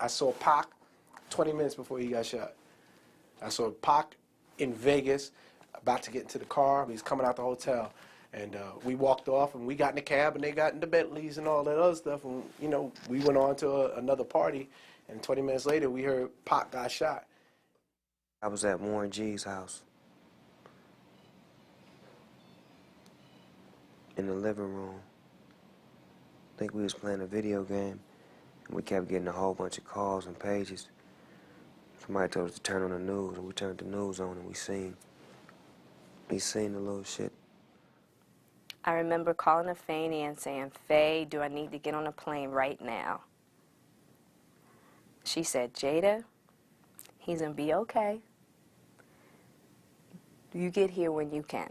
I saw Pac 20 minutes before he got shot. I saw Pac in Vegas, about to get into the car. He's coming out the hotel. And we walked off, and we got in the cab, and they got in the Bentleys and all that other stuff. And, you know, we went on to another party, and 20 minutes later, we heard Pac got shot. I was at Warren G's house in the living room. I think we was playing a video game, and we kept getting a whole bunch of calls and pages. Somebody told us to turn on the news, and we turned the news on, and we seen the little shit. I remember calling Afeni and saying, Faye, do I need to get on a plane right now? She said, Jada, he's gonna be okay. You get here when you can.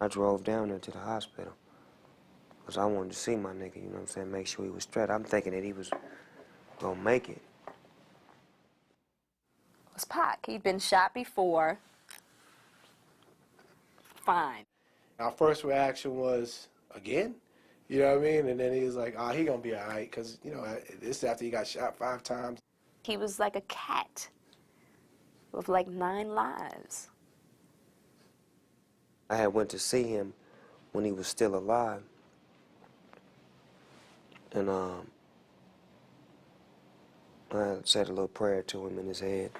I drove down there to the hospital because I wanted to see my nigga, you know what I'm saying, make sure he was straight. I'm thinking that he was gonna make it. It was Pac. He'd been shot before. Fine. Our first reaction was, again? You know what I mean? And then he was like, he gonna be all right, because, you know, this is after he got shot 5 times. He was like a cat with like 9 lives. I had went to see him when he was still alive. And I had said a little prayer to him in his head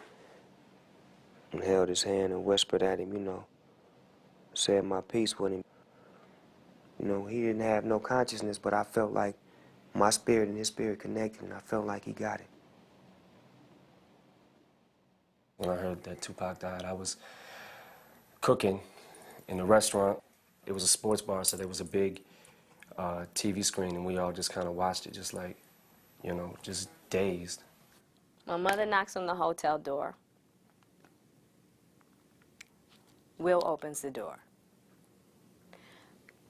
and held his hand and whispered at him, you know, said my piece with him. You know, he didn't have no consciousness, but I felt like my spirit and his spirit connected, and I felt like he got it. When I heard that Tupac died, I was cooking in a restaurant. It was a sports bar, so there was a big TV screen, and we all just kind of watched it, just like, you know, just dazed. My mother knocks on the hotel door. Will opens the door.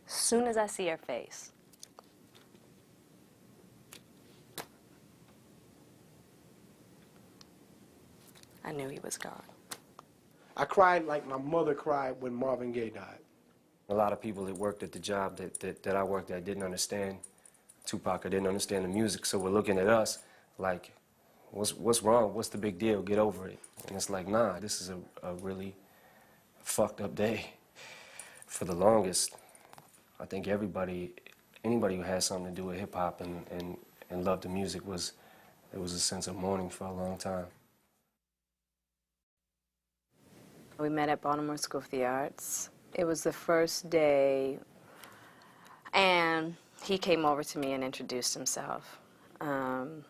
Soon as I see her face, I knew he was gone. I cried like my mother cried when Marvin Gaye died. A lot of people that worked at the job that I worked at didn't understand Tupac or didn't understand the music, so we're looking at us like, what's wrong? What's the big deal? Get over it. And it's like, nah, this is a really fucked up day. For the longest, I think anybody who had something to do with hip-hop and loved the music there was a sense of mourning for a long time. We met at Baltimore School of the Arts. It was the first day, and he came over to me and introduced himself. And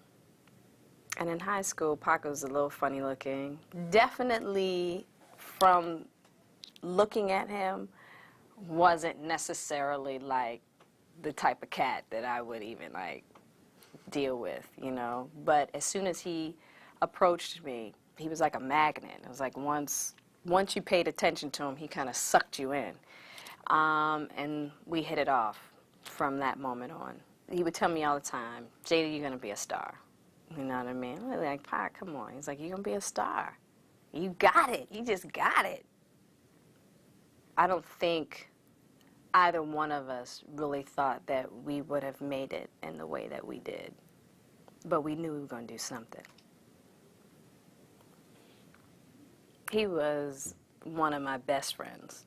in high school, Pac was a little funny looking. Definitely, from looking at him, wasn't necessarily like the type of cat that I would even like deal with, you know. But as soon as he approached me, he was like a magnet. It was like once you paid attention to him, he kind of sucked you in. And we hit it off from that moment on. He would tell me all the time, Jada, you're gonna be a star. You know what I mean? I'm like, Pac, come on. He's like, you're gonna be a star. You got it. You just got it. I don't think either one of us really thought that we would have made it in the way that we did. But we knew we were going to do something. He was one of my best friends.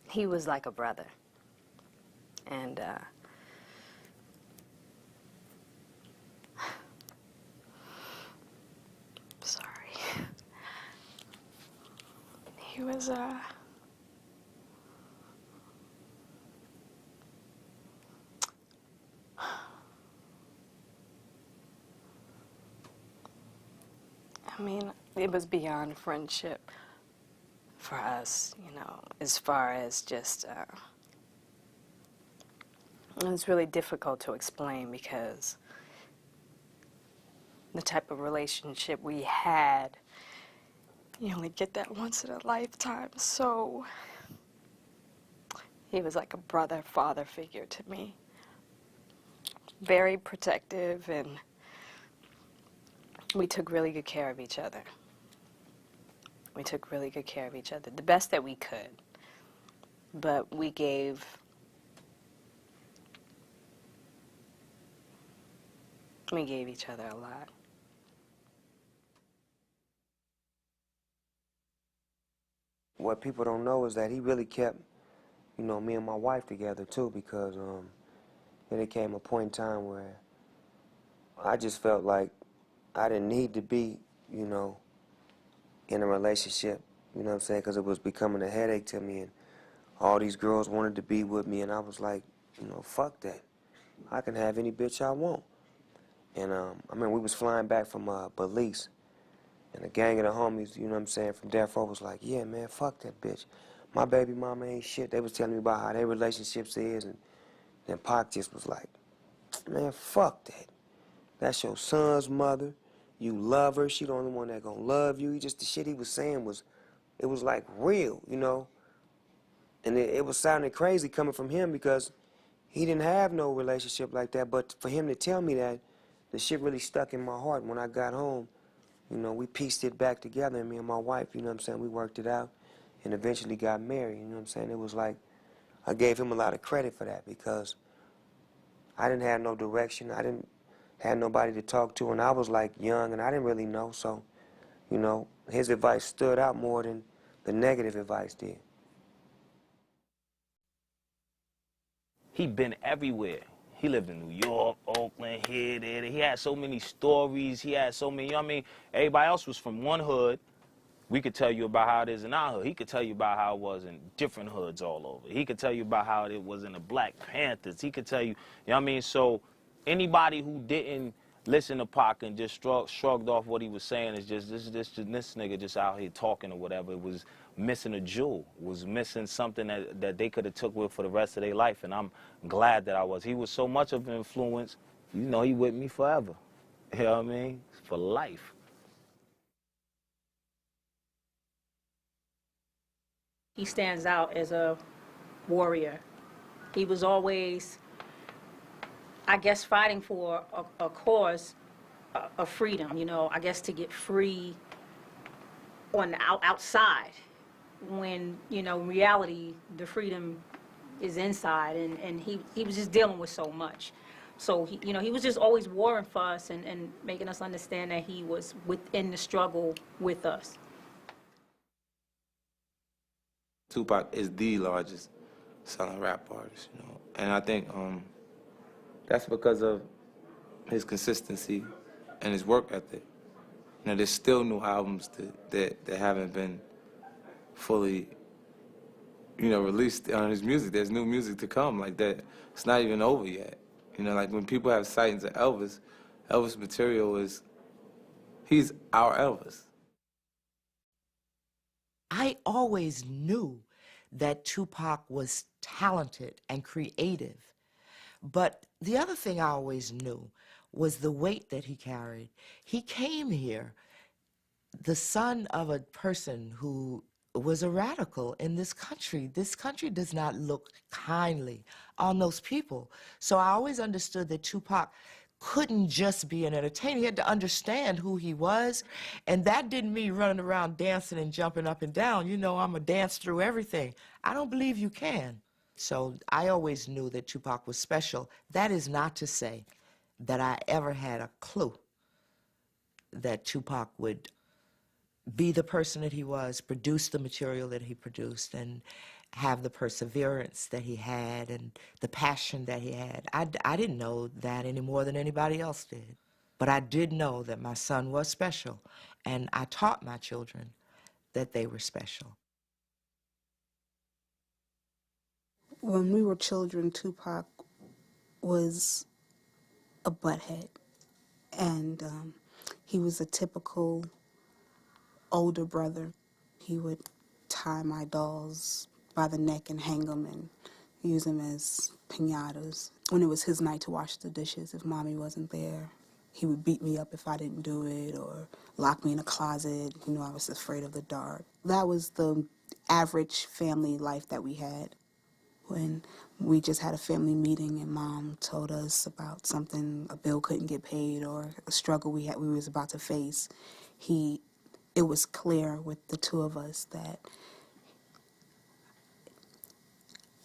He was like a brother. And sorry. He was, I mean, it was beyond friendship for us, you know, as far as just, it was really difficult to explain because the type of relationship we had, you only get that once in a lifetime, so he was like a brother, father figure to me. Very protective, and we took really good care of each other. We took really good care of each other, the best that we could. But we gave We gave each other a lot. What people don't know is that he really kept, you know, me and my wife together too, because there came a point in time where I just felt like I didn't need to be, you know, in a relationship, you know what I'm saying, because it was becoming a headache to me, and all these girls wanted to be with me, and I was like, you know, fuck that. I can have any bitch I want. And I mean, we was flying back from Belize, and a gang of the homies, you know what I'm saying, from Death Row was like, yeah, man, fuck that bitch. My baby mama ain't shit. They was telling me about how their relationships is, and then Pac just was like, man, fuck that. That's your son's mother. You love her. She the only one that gonna love you. Just the shit he was saying was, it was like real, you know? And it was sounding crazy coming from him because he didn't have no relationship like that. But for him to tell me that, the shit really stuck in my heart. When I got home, you know, we pieced it back together, and me and my wife, you know what I'm saying, we worked it out and eventually got married, you know what I'm saying? It was like, I gave him a lot of credit for that because I didn't have no direction. I didn't have nobody to talk to, and I was like young and I didn't really know, so, you know, his advice stood out more than the negative advice did. He been everywhere. He lived in New York, Oakland, here, there. He had so many stories. He had so many, you know what I mean? Everybody else was from one hood. We could tell you about how it is in our hood. He could tell you about how it was in different hoods all over. He could tell you about how it was in the Black Panthers. He could tell you know what I mean? So anybody who didn't listen to Pac and just shrugged off what he was saying is just, this nigga just out here talking or whatever. It was missing a jewel, was missing something that they could have took with for the rest of their life, and I'm glad that I was. He was so much of an influence, you know, he with me forever. You know what I mean? For life. He stands out as a warrior. He was always, I guess, fighting for a cause of freedom, you know, I guess to get free on the outside when, you know, in reality, the freedom is inside, and he was just dealing with so much. So, you know, he was just always warring for us and making us understand that he was within the struggle with us. Tupac is the largest selling rap artist, you know, and I think that's because of his consistency and his work ethic. You know, there's still new albums that haven't been fully, you know, released on his music. There's new music to come like that. It's not even over yet. You know, like when people have sightings of Elvis, Elvis material is, he's our Elvis. I always knew that Tupac was talented and creative. But the other thing I always knew was the weight that he carried. He came here, the son of a person who was a radical in this country. This country does not look kindly on those people. So I always understood that Tupac couldn't just be an entertainer. He had to understand who he was, and that didn't mean running around dancing and jumping up and down. You know, I'm a dance through everything. I don't believe you can. So I always knew that Tupac was special. That is not to say that I ever had a clue that Tupac would be the person that he was, produce the material that he produced, and have the perseverance that he had and the passion that he had. I didn't know that any more than anybody else did. But I did know that my son was special, and I taught my children that they were special. When we were children, Tupac was a butthead, and he was a typical older brother. He would tie my dolls by the neck and hang them and use them as piñatas. When it was his night to wash the dishes, if mommy wasn't there, he would beat me up if I didn't do it, or lock me in a closet. You know, I was afraid of the dark. That was the average family life that we had. When we just had a family meeting and Mom told us about something, a bill couldn't get paid or a struggle we was about to face, it was clear with the two of us that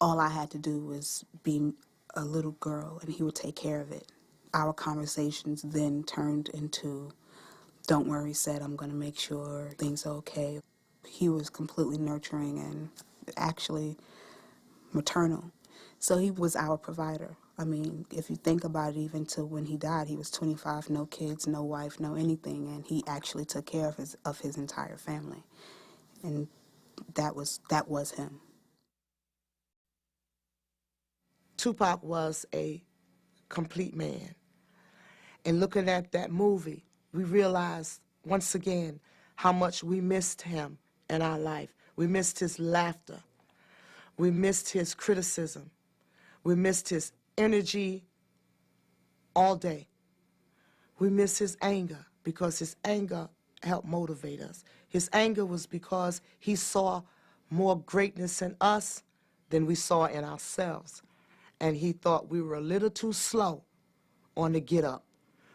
all I had to do was be a little girl and he would take care of it. our conversations then turned into, don't worry, said, I'm going to make sure things are okay. He was completely nurturing and actually maternal. So he was our provider. I mean, if you think about it, even to when he died, he was 25, no kids, no wife, no anything, and he actually took care of his entire family. And that was him. Tupac was a complete man. And looking at that movie, we realized once again how much we missed him in our life. We missed his laughter. We missed his criticism. We missed his energy all day. We miss his anger because his anger helped motivate us. His anger was because he saw more greatness in us than we saw in ourselves. And he thought we were a little too slow on the get up.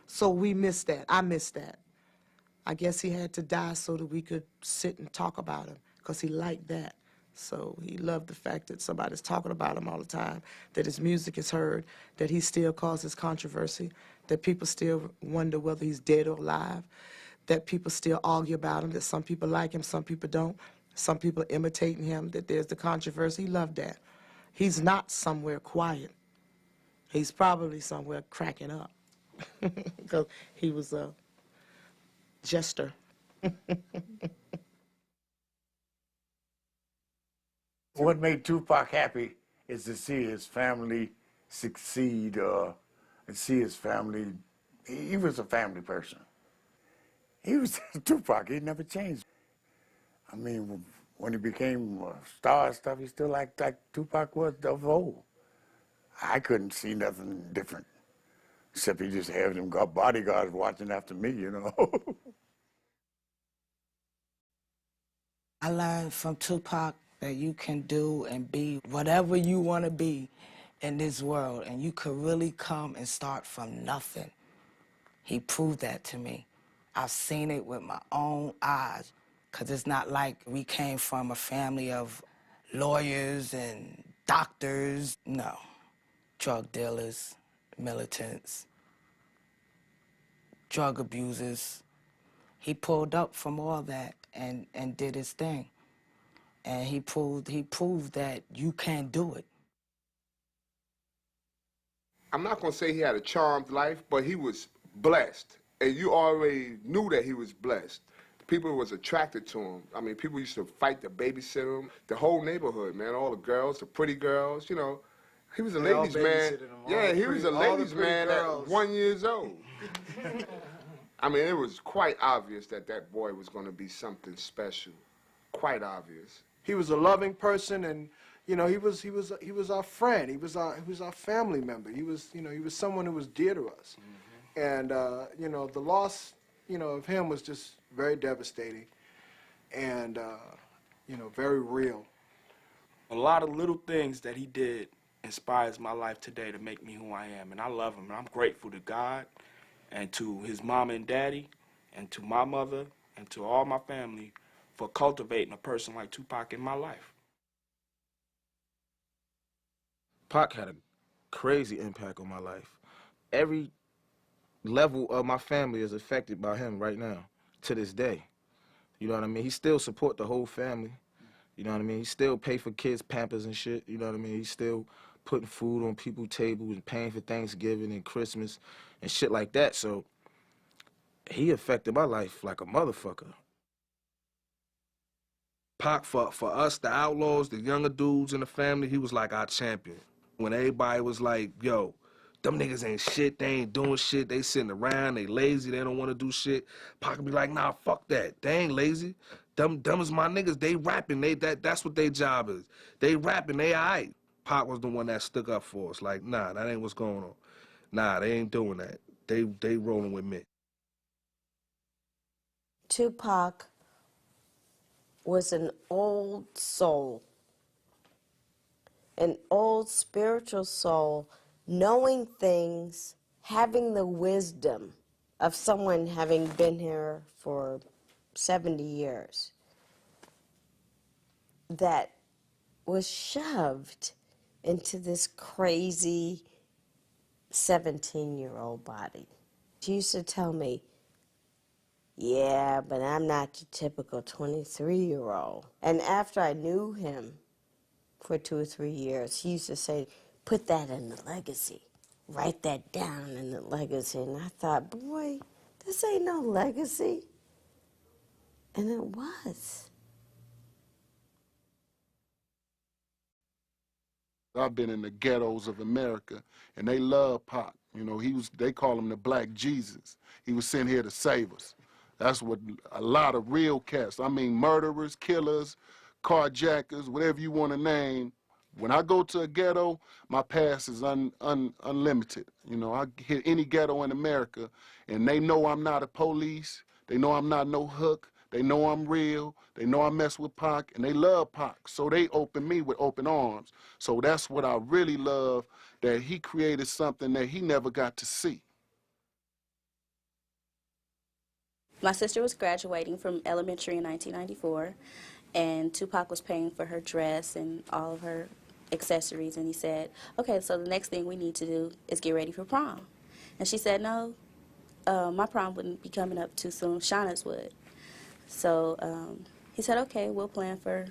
So we missed that. I missed that. I guess he had to die so that we could sit and talk about him because he liked that. So he loved the fact that somebody's talking about him all the time, that his music is heard, that he still causes controversy, that people still wonder whether he's dead or alive, that people still argue about him, that some people like him, some people don't, some people imitating him, that there's the controversy. He loved that. He's not somewhere quiet. He's probably somewhere cracking up because he was a jester. What made Tupac happy is to see his family succeed and see his family. He was a family person. He was Tupac. He never changed. I mean, when he became a star and stuff, he still like Tupac was of old. I couldn't see nothing different, except he just had them bodyguards watching after me, you know. I learned from Tupac that you can do and be whatever you want to be in this world, and you could really come and start from nothing. He proved that to me. I've seen it with my own eyes, because it's not like we came from a family of lawyers and doctors. No. Drug dealers, militants, drug abusers. He pulled up from all that and did his thing. And he proved that you can do it. I'm not going to say he had a charmed life, but he was blessed. And you already knew that he was blessed. People was attracted to him. I mean, people used to fight to babysit him. The whole neighborhood, man, all the girls, the pretty girls, you know. He was a ladies' man. Yeah, he was a ladies' man at 1 year old. I mean, it was quite obvious that that boy was going to be something special. Quite obvious. He was a loving person, and you know, he was our friend. He was our family member. He was someone who was dear to us. And you know, the loss, you know, of him was just very devastating, and you know, very real. A lot of little things that he did inspires my life today to make me who I am, and I love him. And I'm grateful to God and to his mama and daddy and to my mother and to all my family for cultivating a person like Tupac in my life. Pac had a crazy impact on my life. Every level of my family is affected by him right now, to this day. You know what I mean? He still support the whole family. You know what I mean? He still pay for kids' Pampers and shit. You know what I mean? He's still putting food on people's tables and paying for Thanksgiving and Christmas and shit like that. So he affected my life like a motherfucker. Pac, for us, the outlaws, the younger dudes in the family, he was like our champion. When everybody was like, yo, them niggas ain't shit, they ain't doing shit, they sitting around, they lazy, they don't want to do shit. Pac would be like, nah, fuck that, they ain't lazy. Them is my niggas, they rapping, that's what their job is. They rapping, they all right. Pac was the one that stuck up for us, like, nah, that ain't what's going on. Nah, they ain't doing that. They rolling with me. Tupac was an old soul, an old spiritual soul, knowing things, having the wisdom of someone having been here for 70 years, that was shoved into this crazy 17-year-old body. She used to tell me, yeah, but I'm not the typical 23-year-old. And after I knew him for 2 or 3 years, he used to say, put that in the legacy. Write that down in the legacy. And I thought, boy, this ain't no legacy. And it was. I've been in the ghettos of America, and they love Pac. You know, they call him the Black Jesus. He was sent here to save us. That's what a lot of real cats, I mean murderers, killers, carjackers, whatever you want to name. When I go to a ghetto, my pass is unlimited. You know, I hit any ghetto in America, and they know I'm not a police. They know I'm not no hook. They know I'm real. They know I mess with Pac, and they love Pac. So they open me with open arms. So that's what I really love, that he created something that he never got to see. My sister was graduating from elementary in 1994, and Tupac was paying for her dress and all of her accessories, and he said, okay, so the next thing we need to do is get ready for prom. And she said, no, my prom wouldn't be coming up too soon, Shauna's would. So he said, okay, we'll plan for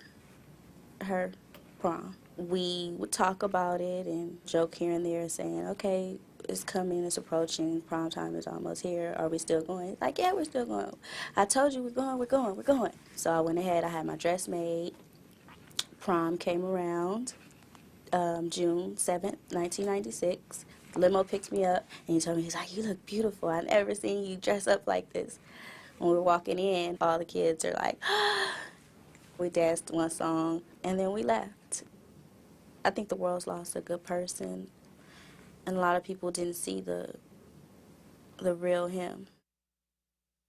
her prom. We would talk about it and joke here and there, saying, okay, it's coming, it's approaching, prom time is almost here, are we still going? Like, yeah, we're still going. I told you we're going. So I went ahead, I had my dress made. Prom came around June 7th, 1996. Limo picked me up, and he told me, he's like, you look beautiful. I've never seen you dress up like this. When we were walking in, all the kids are like, we danced one song, and then we left. I think the world's lost a good person, and a lot of people didn't see the real him.